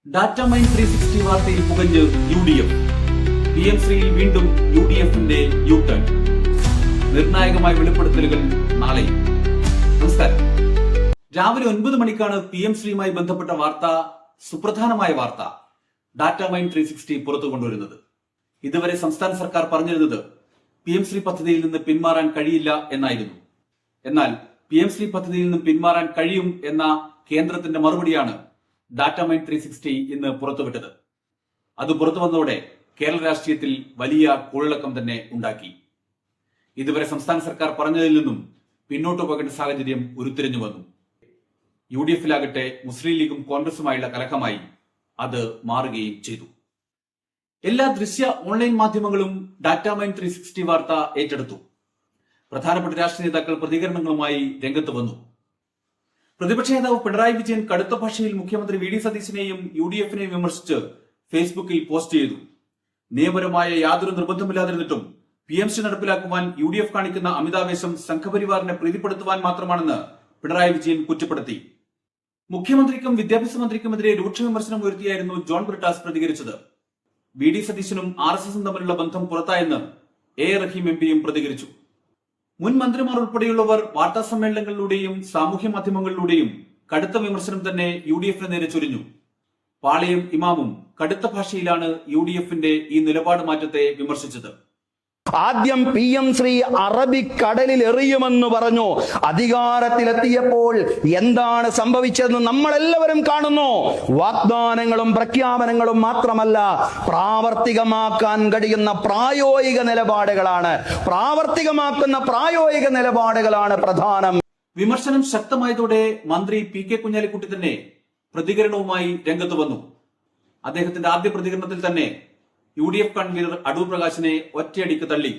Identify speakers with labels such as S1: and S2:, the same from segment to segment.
S1: Data mine 360 വാർത്തയിൽ പുകഞ്ഞ് UDF. PM ശ്രീയിൽ വീണ്ടും UDFന്റെ U-turn. നിർണായകമായ വെളിപ്പെടുത്തലുകൾ നാളെയും. നമസ്കാരം. രാവിലെ 9 മണിക്കാണ് PM ശ്രീയുമായി ബന്ധപ്പെട്ട വാർത്ത, സുപ്രധാനമായ വാർത്ത ഡാറ്റ മൈൻ 360 പുറത്തു കൊണ്ടുവരുന്നത്. ഇതുവരെ സംസ്ഥാന സർക്കാർ പറഞ്ഞിരുന്നത് PM ശ്രീ പദ്ധതിയിൽ നിന്ന് പിന്മാറാൻ കഴിയില്ല എന്നായിരുന്നു. എന്നാൽ PM ശ്രീ പദ്ധതിയിൽ നിന്ന് പിന്മാറാൻ കഴിയും എന്ന കേന്ദ്രത്തിന്റെ മറുപടിയാണ് ഡാറ്റ മൈൻ 360 ഇന്ന് പുറത്തുവിട്ടത്. അത് പുറത്തു വന്നതോടെ കേരള രാഷ്ട്രീയത്തിൽ വലിയ കുഴലക്കം തന്നെ ഉണ്ടാക്കി. ഇതുവരെ സംസ്ഥാന സർക്കാർ പറഞ്ഞതിൽ നിന്നും പിന്നോട്ട് പോകേണ്ട സാഹചര്യം ഉരുത്തിരിഞ്ഞു വന്നു. UDFിലാകട്ടെ മുസ്ലിം ലീഗും കോൺഗ്രസുമായുള്ള കലഹമായി അത് മാറുകയും ചെയ്തു. എല്ലാ ദൃശ്യ ഓൺലൈൻ മാധ്യമങ്ങളും ഡാറ്റ മൈൻ 360 വാർത്ത ഏറ്റെടുത്തു. പ്രധാനപ്പെട്ട രാഷ്ട്രീയ നേതാക്കൾ പ്രതികരണങ്ങളുമായി രംഗത്ത് വന്നു. പ്രതിപക്ഷ നേതാവ് പിണറായി വിജയൻ കടുത്ത ഭാഷയിൽ മുഖ്യമന്ത്രി VD സതീശനെയും UDFനെയും വിമർശിച്ച് ഫേസ്ബുക്കിൽ പോസ്റ്റ് ചെയ്തു. നിയമപരമായ യാതൊരു നിർബന്ധമില്ലാതിരുന്നിട്ടും PM ശ്രീ നടപ്പിലാക്കുവാൻ UDF കാണിക്കുന്ന അമിതാവേശം സംഘപരിവാറിനെ പ്രീതിപ്പെടുത്തുവാൻ മാത്രമാണെന്ന് പിണറായി വിജയൻ കുറ്റപ്പെടുത്തി. മുഖ്യമന്ത്രിക്കും വിദ്യാഭ്യാസ മന്ത്രിക്കുമെതിരെ രൂക്ഷ വിമർശനം ഉയർത്തിയായിരുന്നു ജോൺ ബ്രിട്ടാസ് പ്രതികരിച്ചത്. VD സതീശനും RSSും തമ്മിലുള്ള ബന്ധം പുറത്തായെന്ന് A റഹീം MPയും പ്രതികരിച്ചു. മുൻ മന്ത്രിമാർ ഉൾപ്പെടെയുള്ളവർ വാർത്താ സമ്മേളനങ്ങളിലൂടെയും സാമൂഹ്യ മാധ്യമങ്ങളിലൂടെയും കടുത്ത വിമർശനം തന്നെ UDFന് നേരെ ചൊരിഞ്ഞു. പാളയം ഇമാമും കടുത്ത ഭാഷയിലാണ് UDFന്റെ ഈ നിലപാട് മാറ്റത്തെ വിമർശിച്ചത്.
S2: ആദ്യം PM ശ്രീ അറബിക്കടലിൽ എറിയുമെന്ന് പറഞ്ഞു. അധികാരത്തിലെത്തിയപ്പോൾ എന്താണ് സംഭവിച്ചതെന്ന് നമ്മളെല്ലാവരും കാണുന്നു. വാഗ്ദാനങ്ങളും പ്രഖ്യാപനങ്ങളും മാത്രമല്ല, പ്രാവർത്തികമാക്കാൻ കഴിയുന്ന പ്രായോഗിക നിലപാടുകളാണ് പ്രധാനം.
S1: വിമർശനം ശക്തമായതോടെ മന്ത്രി PK കുഞ്ഞാലിക്കുട്ടി തന്നെ പ്രതികരണവുമായി രംഗത്ത് വന്നു. അദ്ദേഹത്തിന്റെ ആദ്യ പ്രതികരണത്തിൽ തന്നെ UDF കൺവീനർ അടൂർ പ്രകാശിനെ ഒറ്റയടിക്ക് തള്ളി.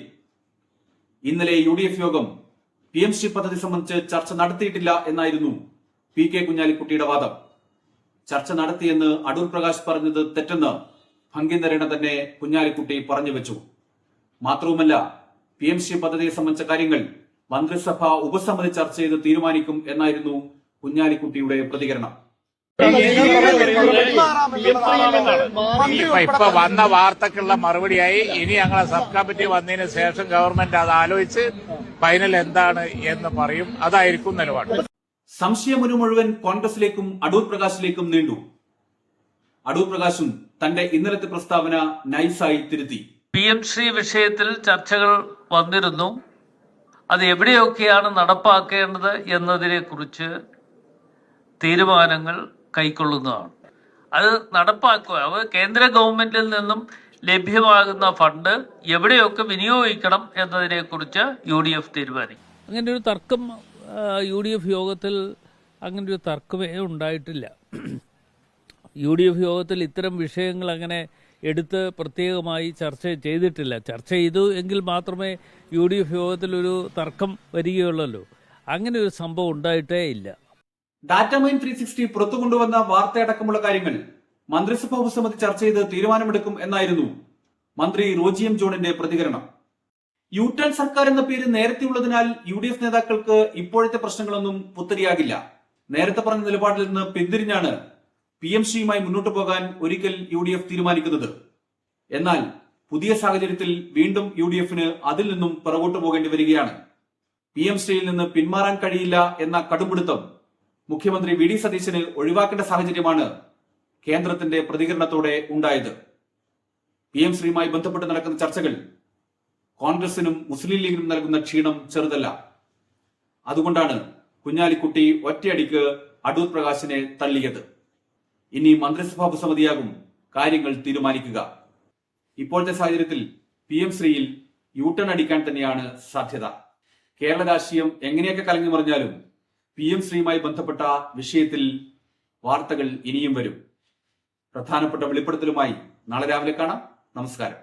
S1: ഇന്നലെ UDF യോഗം PM ശ്രീ പദ്ധതി സംബന്ധിച്ച് ചർച്ച നടത്തിയിട്ടില്ല എന്നായിരുന്നു PK കുഞ്ഞാലിക്കുട്ടിയുടെ വാദം. ചർച്ച നടത്തിയെന്ന് അടൂർ പ്രകാശ് പറഞ്ഞത് തെറ്റെന്ന് ഭംഗിനരേണ തന്നെ കുഞ്ഞാലിക്കുട്ടി പറഞ്ഞു വെച്ചു. മാത്രവുമല്ല, PM ശ്രീ പദ്ധതിയെ സംബന്ധിച്ച കാര്യങ്ങൾ മന്ത്രിസഭ ഉപസമിതി ചർച്ച ചെയ്ത് തീരുമാനിക്കും എന്നായിരുന്നു കുഞ്ഞാലിക്കുട്ടിയുടെ പ്രതികരണം.
S3: ഇപ്പൊ വന്ന വാർത്തക്കുള്ള മറുപടിയായി ഇനി ഞങ്ങളെ സബ് കമ്മിറ്റി വന്നതിന് ശേഷം ഗവൺമെന്റ് അത് ആലോചിച്ച് ഫൈനൽ എന്താണ് എന്ന് പറയും. അതായിരിക്കും നിലപാട്.
S1: സംശയമൊരു മുഴുവൻ കോൺഗ്രസിലേക്കും അടൂർ പ്രകാശിലേക്കും നീണ്ടു. അടൂർ പ്രകാശും തന്റെ ഇന്നലത്തെ പ്രസ്താവന നൈസായി തിരുത്തി.
S4: PM ശ്രീ വിഷയത്തിൽ ചർച്ചകൾ വന്നിരുന്നു. അത് എവിടെയൊക്കെയാണ് നടപ്പാക്കേണ്ടത് എന്നതിനെ കുറിച്ച് തീരുമാനങ്ങൾ കൈക്കൊള്ളുന്നതാണ്. അത് നടപ്പാക്കുക, അത് കേന്ദ്ര ഗവൺമെന്റിൽ നിന്നും ലഭ്യമാകുന്ന ഫണ്ട് എവിടെയൊക്കെ വിനിയോഗിക്കണം എന്നതിനെ കുറിച്ച് UDF തീരുമാനിക്കും.
S5: അങ്ങനെ ഒരു തർക്കം UDF യോഗത്തിൽ അങ്ങനെ ഒരു തർക്കമേ ഉണ്ടായിട്ടില്ല. UDF യോഗത്തിൽ ഇത്തരം വിഷയങ്ങൾ അങ്ങനെ എടുത്ത് പ്രത്യേകമായി ചർച്ച ചെയ്തിട്ടില്ല. ചർച്ച ചെയ്തു എങ്കിൽ മാത്രമേ UDF യോഗത്തിൽ ഒരു തർക്കം വരികയുള്ളല്ലോ. അങ്ങനെ ഒരു സംഭവം ഉണ്ടായിട്ടേ ഇല്ല.
S1: ഡാറ്റ മൈൻ 360 പുറത്തു കൊണ്ടുവന്ന വാർത്തയടക്കമുള്ള കാര്യങ്ങൾ മന്ത്രിസഭാ ഉപസമിതി ചർച്ച ചെയ്ത് തീരുമാനമെടുക്കും എന്നായിരുന്നു മന്ത്രി റോജി M ജോണിന്റെ പ്രതികരണം. യു-ടേൺ സർക്കാർ എന്ന പേര് നേരത്തെയുള്ളതിനാൽ UDF നേതാക്കൾക്ക് ഇപ്പോഴത്തെ പ്രശ്നങ്ങളൊന്നും പുത്തരിയാകില്ല. നേരത്തെ പറഞ്ഞ നിലപാടിൽ നിന്ന് പിന്തിരിഞ്ഞാണ് PM ശ്രീയുമായി മുന്നോട്ട് പോകാൻ ഒരിക്കൽ UDF തീരുമാനിക്കുന്നത്. എന്നാൽ പുതിയ സാഹചര്യത്തിൽ വീണ്ടും UDFന് അതിൽ നിന്നും പിറകോട്ട് പോകേണ്ടി വരികയാണ്. PM ശ്രീയിൽ നിന്ന് പിന്മാറാൻ കഴിയില്ല എന്ന കടുംപിടുത്തം മുഖ്യമന്ത്രി VD സതീശന് ഒഴിവാക്കേണ്ട സാഹചര്യമാണ് കേന്ദ്രത്തിന്റെ പ്രതികരണത്തോടെ ഉണ്ടായത്. PM ശ്രീയുമായി ബന്ധപ്പെട്ട് നടക്കുന്ന ചർച്ചകൾ കോൺഗ്രസിനും മുസ്ലിം ലീഗിനും നൽകുന്ന ക്ഷീണം ചെറുതല്ല. അതുകൊണ്ടാണ് കുഞ്ഞാലിക്കുട്ടി ഒറ്റയടിക്ക് അടൂർ പ്രകാശിനെ തള്ളിയത്. ഇനി മന്ത്രിസഭാ ഉപസമിതിയാകും കാര്യങ്ങൾ തീരുമാനിക്കുക. ഇപ്പോഴത്തെ സാഹചര്യത്തിൽ PM ശ്രീയിൽ യു-ടേൺ അടിക്കാൻ തന്നെയാണ് സാധ്യത. കേരള രാഷ്ട്രീയം എങ്ങനെയൊക്കെ കലങ്ങി മറിഞ്ഞാലും PM ശ്രീയുമായി ബന്ധപ്പെട്ട വിഷയത്തിൽ വാർത്തകൾ ഇനിയും വരും. പ്രധാനപ്പെട്ട വെളിപ്പെടുത്തലുമായി നാളെ രാവിലെ കാണാം. നമസ്കാരം.